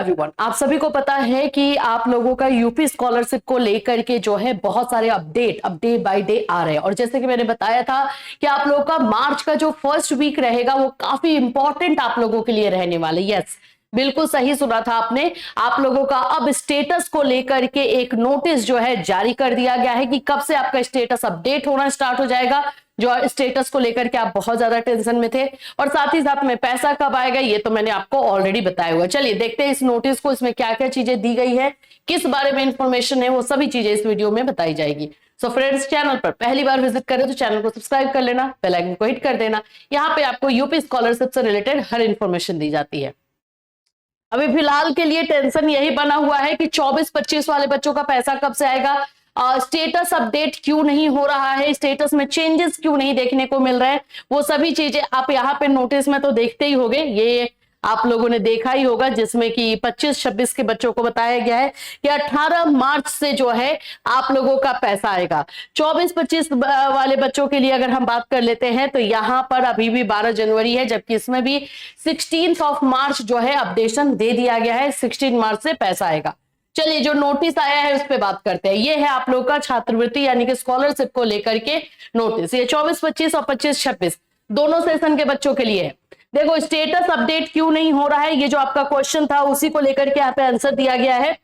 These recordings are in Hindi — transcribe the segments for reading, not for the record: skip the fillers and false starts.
एवरीवन, आप सभी को पता है कि आप लोगों का यूपी स्कॉलरशिप को लेकर के जो है बहुत सारे अपडेट बाय डे आ रहे हैं। और जैसे कि मैंने बताया था कि आप लोगों का मार्च का जो फर्स्ट वीक रहेगा वो काफी इंपॉर्टेंट आप लोगों के लिए रहने वाले। यस, बिल्कुल सही सुना था आपने। आप लोगों का अब स्टेटस को लेकर के एक नोटिस जो है जारी कर दिया गया है कि कब से आपका स्टेटस अपडेट होना स्टार्ट हो जाएगा। जो स्टेटस को लेकर के आप बहुत ज्यादा टेंशन में थे, और साथ ही साथ में पैसा कब आएगा ये तो मैंने आपको ऑलरेडी बताया हुआ। चलिए देखते हैं इस नोटिस को, इसमें क्या क्या चीजें दी गई है, किस बारे में इंफॉर्मेशन है, वो सभी चीजें इस वीडियो में बताई जाएगी। सो फ्रेंड्स, चैनल पर पहली बार विजिट करें तो चैनल को सब्सक्राइब कर लेना, बेल आइकन को हिट कर देना। यहाँ पे आपको यूपी स्कॉलरशिप से रिलेटेड हर इंफॉर्मेशन दी जाती है। अभी फिलहाल के लिए टेंशन यही बना हुआ है कि 24-25 वाले बच्चों का पैसा कब से आएगा, स्टेटस अपडेट क्यों नहीं हो रहा है, स्टेटस में चेंजेस क्यों नहीं देखने को मिल रहे हैं। वो सभी चीजें आप यहाँ पे नोटिस में तो देखते ही होंगे, ये आप लोगों ने देखा ही होगा, जिसमें कि 25-26 के बच्चों को बताया गया है कि 18 मार्च से जो है आप लोगों का पैसा आएगा। 24-25 वाले बच्चों के लिए अगर हम बात कर लेते हैं तो यहाँ पर अभी भी 12 जनवरी है, जबकि इसमें भी 16 मार्च जो है अपडेशन दे दिया गया है, 16 मार्च से पैसा आएगा। चलिए जो नोटिस आया है उस पर बात करते हैं। ये है आप लोग का छात्रवृत्ति यानी कि स्कॉलरशिप को लेकर के नोटिस। ये 24-25 और 25-26 दोनों सेशन के बच्चों के लिए है। देखो, स्टेटस अपडेट क्यों नहीं हो रहा है, ये जो आपका क्वेश्चन था उसी को लेकर के यहाँ पे आंसर दिया गया है।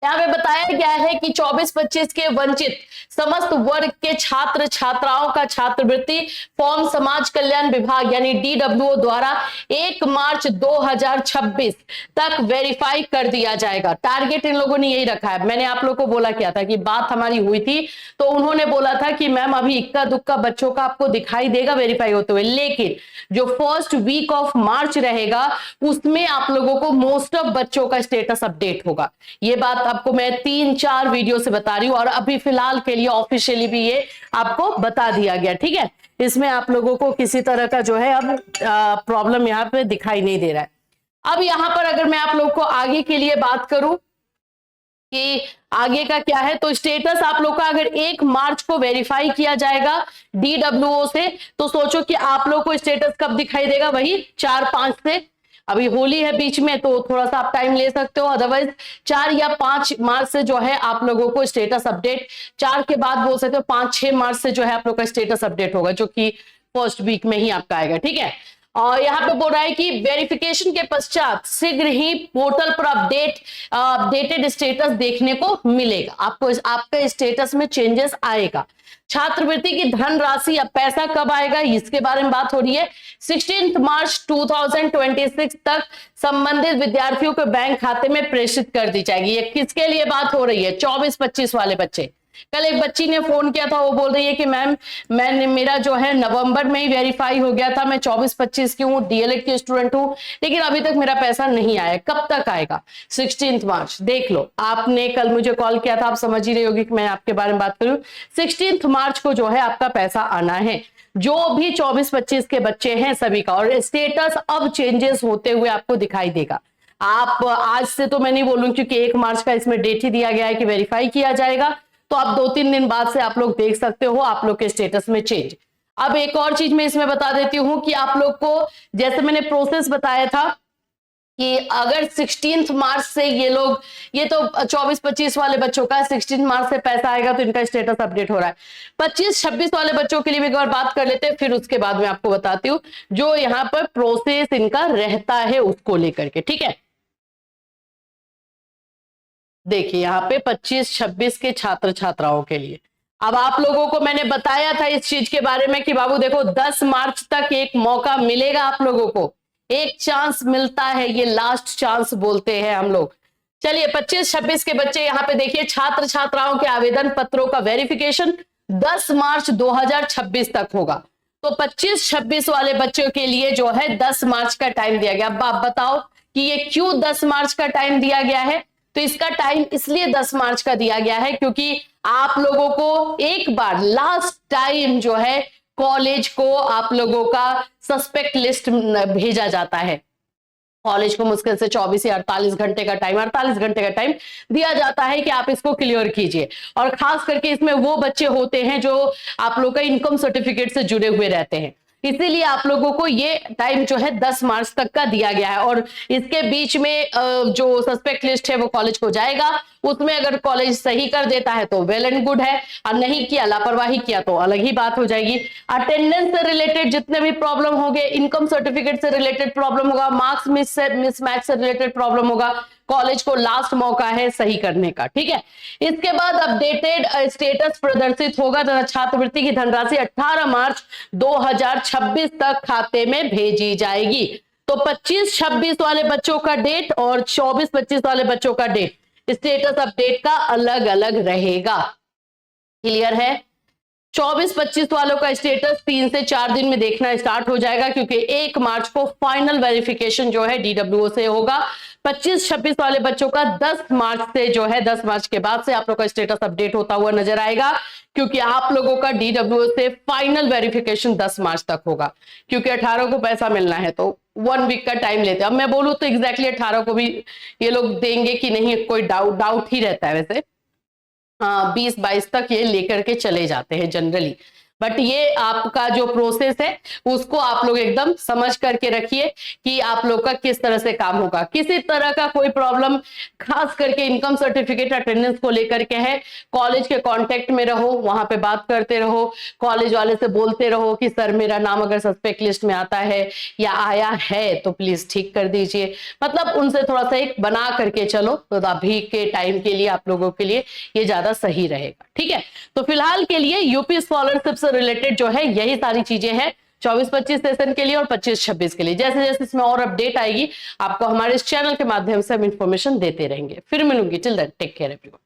यहाँ पे बताया गया है कि 24-25 के वंचित समस्त वर्ग के छात्र छात्राओं का छात्रवृत्ति फॉर्म समाज कल्याण विभाग यानी DWO द्वारा 1 मार्च 2026 तक वेरीफाई कर दिया जाएगा। टारगेट इन लोगों ने यही रखा है। मैंने आप लोगों को बोला क्या था कि बात हमारी हुई थी तो उन्होंने बोला था कि मैम अभी इक्का दुक्का बच्चों का आपको दिखाई देगा वेरीफाई होते हुए, लेकिन जो फर्स्ट वीक ऑफ मार्च रहेगा उसमें आप लोगों को मोस्ट ऑफ बच्चों का स्टेटस अपडेट होगा। ये बात आपको मैं 3-4 वीडियो से बता रही हूं और अभी फिलहाल के लिए ऑफिशियली भी ये आपको बता दिया गया। ठीक है, इसमें आप लोगों को किसी तरह का जो है अब प्रॉब्लम यहाँ पे दिखाई नहीं दे रहा है। अब यहाँ पर अगर मैं आप लोग को आगे के लिए बात करूं कि आगे का क्या है, तो स्टेटस आप लोग का अगर 1 मार्च को वेरीफाई किया जाएगा DWO से, तो सोचो कि आप लोग को स्टेटस कब दिखाई देगा, वही 4-5 से। अभी होली है बीच में तो थोड़ा सा आप टाइम ले सकते हो, अदरवाइज 4 या 5 मार्च से जो है आप लोगों को स्टेटस अपडेट, 4 के बाद बोल सकते हो 5-6 मार्च से जो है आप लोग का स्टेटस अपडेट होगा, जो कि फर्स्ट वीक में ही आपका आएगा। ठीक है, और यहाँ पे बोल रहा है कि वेरिफिकेशन के पश्चात शीघ्र ही पोर्टल पर अपडेटेड स्टेटस देखने को मिलेगा। आपको आपका स्टेटस में चेंजेस आएगा। छात्रवृत्ति की धनराशि या पैसा कब आएगा इसके बारे में बात हो रही है। 16 मार्च 2026 तक संबंधित विद्यार्थियों के बैंक खाते में प्रेषित कर दी जाएगी। ये किसके लिए बात हो रही है? 24-25 वाले बच्चे। कल एक बच्ची ने फोन किया था, वो बोल रही है कि मैम मेरा जो है नवंबर में ही वेरीफाई हो गया था, मैं 24-25 की हूँ, DLED की स्टूडेंट हूँ, लेकिन अभी तक मेरा पैसा नहीं आया। कब तक आएगा? 16 मार्च। देख लो, आपने कल मुझे कॉल किया था, आप समझ ही रही होगी कि मैं आपके बारे में बात करूं। 16 मार्च को जो है आपका पैसा आना है, जो भी 24-25 के बच्चे हैं सभी का। और स्टेटस अब चेंजेस होते हुए आपको दिखाई देगा। आप आज से तो मैं नहीं बोलूं, क्योंकि 1 मार्च का इसमें डेट ही दिया गया है कि वेरीफाई किया जाएगा, तो आप 2-3 दिन बाद से आप लोग देख सकते हो आप लोग के स्टेटस में चेंज। अब एक और चीज मैं इसमें बता देती हूं कि आप लोग को जैसे मैंने प्रोसेस बताया था कि अगर 16 मार्च से ये तो 24-25 वाले बच्चों का 16 मार्च से पैसा आएगा तो इनका स्टेटस अपडेट हो रहा है। 25-26 वाले बच्चों के लिए भी एक बार बात कर लेते हैं, फिर उसके बाद मैं आपको बताती हूँ जो यहाँ पर प्रोसेस इनका रहता है उसको लेकर के। ठीक है, देखिए यहाँ पे 25-26 के छात्र छात्राओं के लिए अब आप लोगों को मैंने बताया था इस चीज के बारे में कि बाबू देखो 10 मार्च तक एक मौका मिलेगा, आप लोगों को एक चांस मिलता है, ये लास्ट चांस बोलते हैं हम लोग। चलिए 25-26 के बच्चे यहाँ पे देखिए, छात्र छात्राओं के आवेदन पत्रों का वेरिफिकेशन 10 मार्च 2026 तक होगा। तो 25-26 वाले बच्चों के लिए जो है 10 मार्च का टाइम दिया गया। अब आप बताओ कि ये क्यों 10 मार्च का टाइम दिया गया है? तो इसका टाइम इसलिए 10 मार्च का दिया गया है क्योंकि आप लोगों को एक बार लास्ट टाइम जो है कॉलेज को आप लोगों का सस्पेक्ट लिस्ट भेजा जाता है। कॉलेज को मुश्किल से 24 या 48 घंटे का टाइम, 48 घंटे का टाइम दिया जाता है कि आप इसको क्लियर कीजिए। और खास करके इसमें वो बच्चे होते हैं जो आप लोग का इनकम सर्टिफिकेट से जुड़े हुए रहते हैं। इसीलिए आप लोगों को ये टाइम जो है 10 मार्च तक का दिया गया है। और इसके बीच में जो सस्पेक्ट लिस्ट है वो कॉलेज को जाएगा, उसमें अगर कॉलेज सही कर देता है तो वेल एंड गुड है, और नहीं किया, लापरवाही किया तो अलग ही बात हो जाएगी। अटेंडेंस से रिलेटेड जितने भी प्रॉब्लम होंगे, इनकम सर्टिफिकेट से रिलेटेड प्रॉब्लम होगा, मार्क्स मिसमैच से रिलेटेड प्रॉब्लम होगा, कॉलेज को लास्ट मौका है सही करने का, ठीक है। इसके बाद अपडेटेड स्टेटस प्रदर्शित होगा तथा छात्रवृत्ति की धनराशि 18 मार्च 2026 तक खाते में भेजी जाएगी। तो 25-26 वाले बच्चों का डेट और 24-25 वाले बच्चों का डेट स्टेटस अपडेट का अलग अलग रहेगा। क्लियर है? 24-25 वालों का स्टेटस 3 से 4 दिन में देखना स्टार्ट हो जाएगा, क्योंकि 1 मार्च को फाइनल वेरिफिकेशन जो है DWO से होगा। 25-26 वाले बच्चों का 10 मार्च से जो है 10 मार्च के बाद से आप लोग का स्टेटस अपडेट होता हुआ नजर आएगा, क्योंकि आप लोगों का DWO से फाइनल वेरिफिकेशन 10 मार्च तक होगा, क्योंकि 18 को पैसा मिलना है तो 1 वीक का टाइम लेते हैं। अब मैं बोलूं तो एग्जैक्टली 18 को भी ये लोग देंगे कि नहीं, कोई डाउट ही रहता है वैसे। 20-22 तक ये लेकर के चले जाते हैं जनरली, बट ये आपका जो प्रोसेस है उसको आप लोग एकदम समझ करके रखिए कि आप लोग का किस तरह से काम होगा। किसी तरह का कोई प्रॉब्लम खास करके इनकम सर्टिफिकेट अटेंडेंस को लेकर के है, कॉलेज के कांटेक्ट में रहो, वहां पे बात करते रहो, कॉलेज वाले से बोलते रहो कि सर मेरा नाम अगर सस्पेक्ट लिस्ट में आता है या आया है तो प्लीज ठीक कर दीजिए। मतलब उनसे थोड़ा सा एक बना करके चलो, तो अभी के टाइम के लिए आप लोगों के लिए ये ज्यादा सही रहेगा, ठीक है। तो फिलहाल के लिए यूपी स्कॉलरशिप से रिलेटेड जो है यही सारी चीजें हैं 24-25 सेशन के लिए और 25-26 के लिए। जैसे जैसे इसमें और अपडेट आएगी आपको हमारे इस चैनल के माध्यम से हम इंफॉर्मेशन देते रहेंगे। फिर मिलूंगी, till then take care everyone.